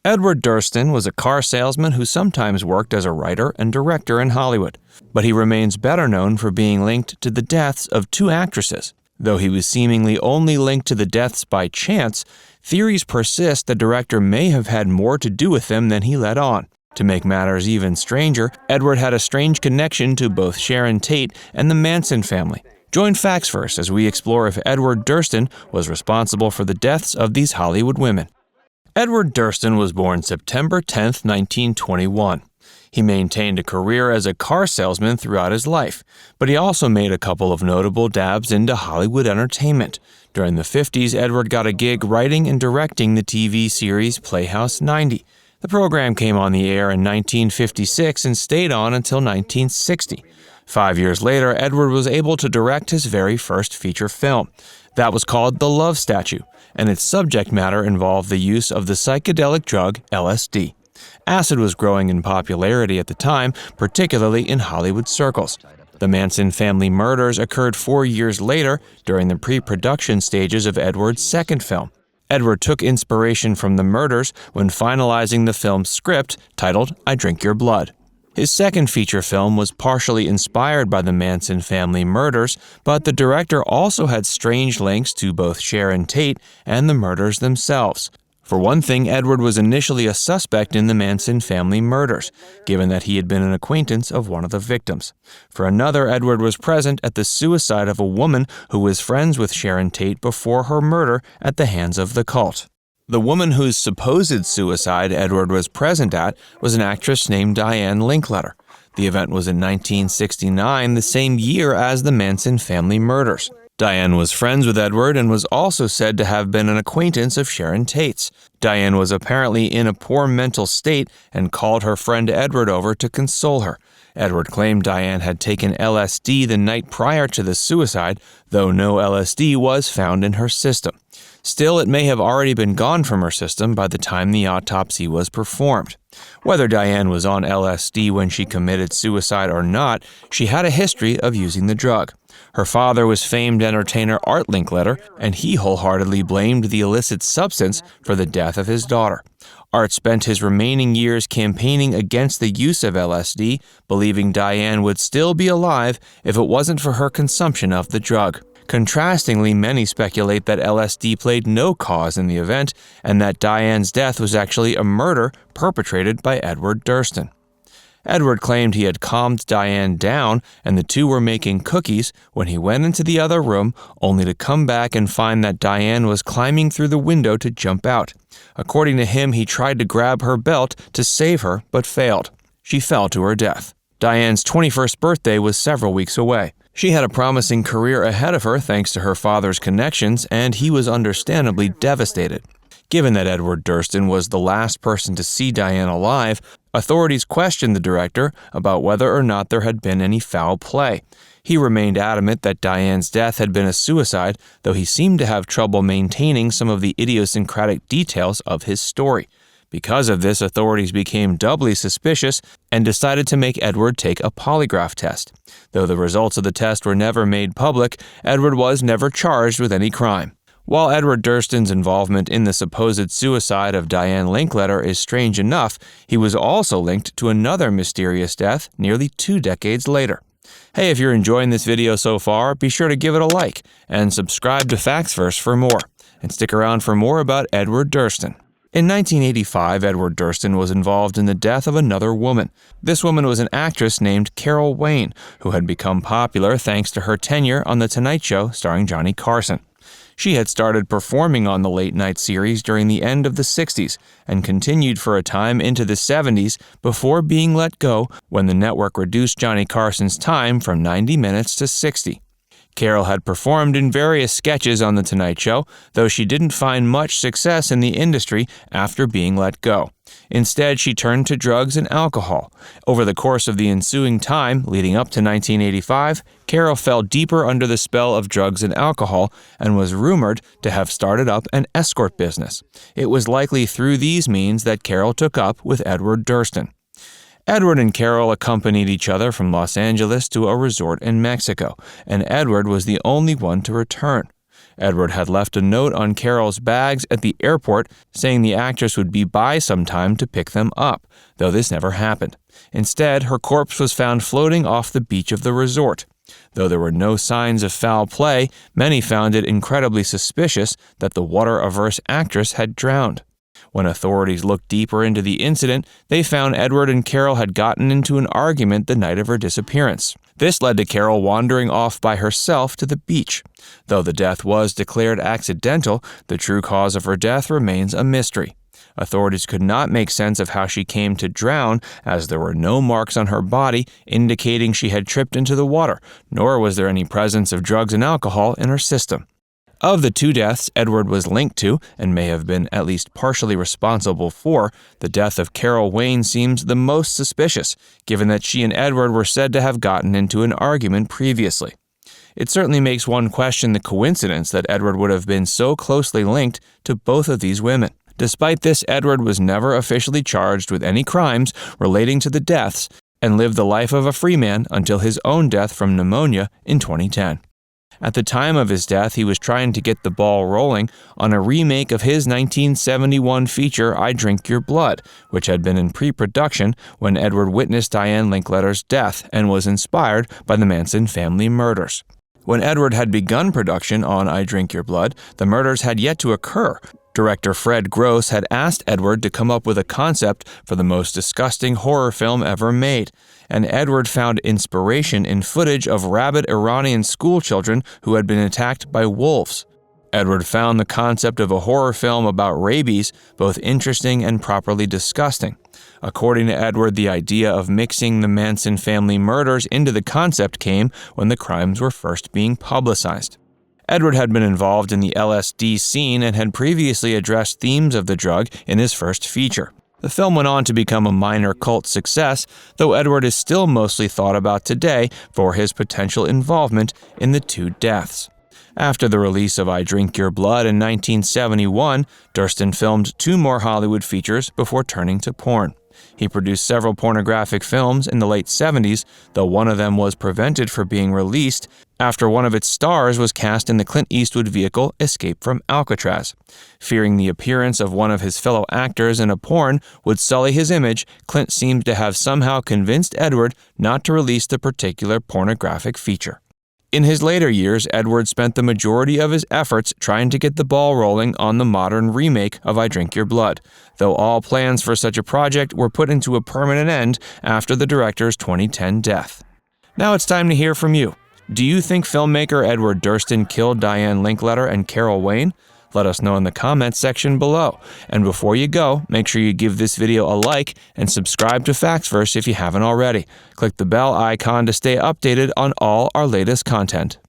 Edward Durston was a car salesman who sometimes worked as a writer and director in Hollywood, but he remains better known for being linked to the deaths of two actresses. Though he was seemingly only linked to the deaths by chance, theories persist the director may have had more to do with them than he let on. To make matters even stranger, Edward had a strange connection to both Sharon Tate and the Manson family. Join Facts First as we explore if Edward Durston was responsible for the deaths of these Hollywood women. Edward Durston was born September 10, 1921. He maintained a career as a car salesman throughout his life, but he also made a couple of notable dabs into Hollywood entertainment. During the 50s, Edward got a gig writing and directing the TV series Playhouse 90. The program came on the air in 1956 and stayed on until 1960. 5 years later, Edward was able to direct his very first feature film. That was called The Love Statue, and its subject matter involved the use of the psychedelic drug LSD. Acid was growing in popularity at the time, particularly in Hollywood circles. The Manson family murders occurred 4 years later during the pre-production stages of Edward's second film. Edward took inspiration from the murders when finalizing the film's script titled I Drink Your Blood. His second feature film was partially inspired by the Manson family murders, but the director also had strange links to both Sharon Tate and the murders themselves. For one thing, Edward was initially a suspect in the Manson family murders, given that he had been an acquaintance of one of the victims. For another, Edward was present at the suicide of a woman who was friends with Sharon Tate before her murder at the hands of the cult. The woman whose supposed suicide Edward was present at was an actress named Diane Linkletter. The event was in 1969, the same year as the Manson family murders. Diane was friends with Edward and was also said to have been an acquaintance of Sharon Tate's. Diane was apparently in a poor mental state and called her friend Edward over to console her. Edward claimed Diane had taken LSD the night prior to the suicide, though no LSD was found in her system. Still, it may have already been gone from her system by the time the autopsy was performed. Whether Diane was on LSD when she committed suicide or not, she had a history of using the drug. Her father was famed entertainer Art Linkletter, and he wholeheartedly blamed the illicit substance for the death of his daughter. Art spent his remaining years campaigning against the use of LSD, believing Diane would still be alive if it wasn't for her consumption of the drug. Contrastingly, many speculate that LSD played no cause in the event and that Diane's death was actually a murder perpetrated by Edward Durston. Edward claimed he had calmed Diane down and the two were making cookies when he went into the other room, only to come back and find that Diane was climbing through the window to jump out. According to him, he tried to grab her belt to save her, but failed. She fell to her death. Diane's 21st birthday was several weeks away. She had a promising career ahead of her thanks to her father's connections, and he was understandably devastated. Given that Edward Durston was the last person to see Diane alive, authorities questioned the director about whether or not there had been any foul play. He remained adamant that Diane's death had been a suicide, though he seemed to have trouble maintaining some of the idiosyncratic details of his story. Because of this, authorities became doubly suspicious and decided to make Edward take a polygraph test. Though the results of the test were never made public, Edward was never charged with any crime. While Edward Durston's involvement in the supposed suicide of Diane Linkletter is strange enough, he was also linked to another mysterious death nearly 2 decades later. Hey, if you're enjoying this video so far, be sure to give it a like and subscribe to Facts First for more. And stick around for more about Edward Durston. In 1985, Edward Durston was involved in the death of another woman. This woman was an actress named Carole Wayne, who had become popular thanks to her tenure on The Tonight Show starring Johnny Carson. She had started performing on the late-night series during the end of the 60s and continued for a time into the 70s before being let go when the network reduced Johnny Carson's time from 90 minutes to 60. Carole had performed in various sketches on The Tonight Show, though she didn't find much success in the industry after being let go. Instead, she turned to drugs and alcohol. Over the course of the ensuing time, leading up to 1985, Carole fell deeper under the spell of drugs and alcohol and was rumored to have started up an escort business. It was likely through these means that Carole took up with Edward Durston. Edward and Carole accompanied each other from Los Angeles to a resort in Mexico, and Edward was the only one to return. Edward had left a note on Carole's bags at the airport saying the actress would be by sometime to pick them up, though this never happened. Instead, her corpse was found floating off the beach of the resort. Though there were no signs of foul play, many found it incredibly suspicious that the water-averse actress had drowned. When authorities looked deeper into the incident, they found Edward and Carole had gotten into an argument the night of her disappearance. This led to Carole wandering off by herself to the beach. Though the death was declared accidental, the true cause of her death remains a mystery. Authorities could not make sense of how she came to drown, as there were no marks on her body indicating she had tripped into the water, nor was there any presence of drugs and alcohol in her system. Of the two deaths Edward was linked to, and may have been at least partially responsible for, the death of Carole Wayne seems the most suspicious, given that she and Edward were said to have gotten into an argument previously. It certainly makes one question the coincidence that Edward would have been so closely linked to both of these women. Despite this, Edward was never officially charged with any crimes relating to the deaths and lived the life of a free man until his own death from pneumonia in 2010. At the time of his death, he was trying to get the ball rolling on a remake of his 1971 feature I Drink Your Blood, which had been in pre-production when Edward witnessed Diane Linkletter's death and was inspired by the Manson family murders. When Edward had begun production on I Drink Your Blood, the murders had yet to occur. Director Fred Gross had asked Edward to come up with a concept for the most disgusting horror film ever made, and Edward found inspiration in footage of rabid Iranian schoolchildren who had been attacked by wolves. Edward found the concept of a horror film about rabies both interesting and properly disgusting. According to Edward, the idea of mixing the Manson family murders into the concept came when the crimes were first being publicized. Edward had been involved in the LSD scene and had previously addressed themes of the drug in his first feature. The film went on to become a minor cult success, though Edward is still mostly thought about today for his potential involvement in the two deaths. After the release of I Drink Your Blood in 1971, Durston filmed 2 more Hollywood features before turning to porn. He produced several pornographic films in the late 70s, though one of them was prevented from being released after one of its stars was cast in the Clint Eastwood vehicle Escape from Alcatraz. Fearing the appearance of one of his fellow actors in a porn would sully his image, Clint seemed to have somehow convinced Edward not to release the particular pornographic feature. In his later years, Edward spent the majority of his efforts trying to get the ball rolling on the modern remake of I Drink Your Blood, though all plans for such a project were put into a permanent end after the director's 2010 death. Now it's time to hear from you. Do you think filmmaker Edward Durston killed Diane Linkletter and Carole Wayne? Let us know in the comments section below. And before you go, make sure you give this video a like and subscribe to FactsVerse if you haven't already. Click the bell icon to stay updated on all our latest content.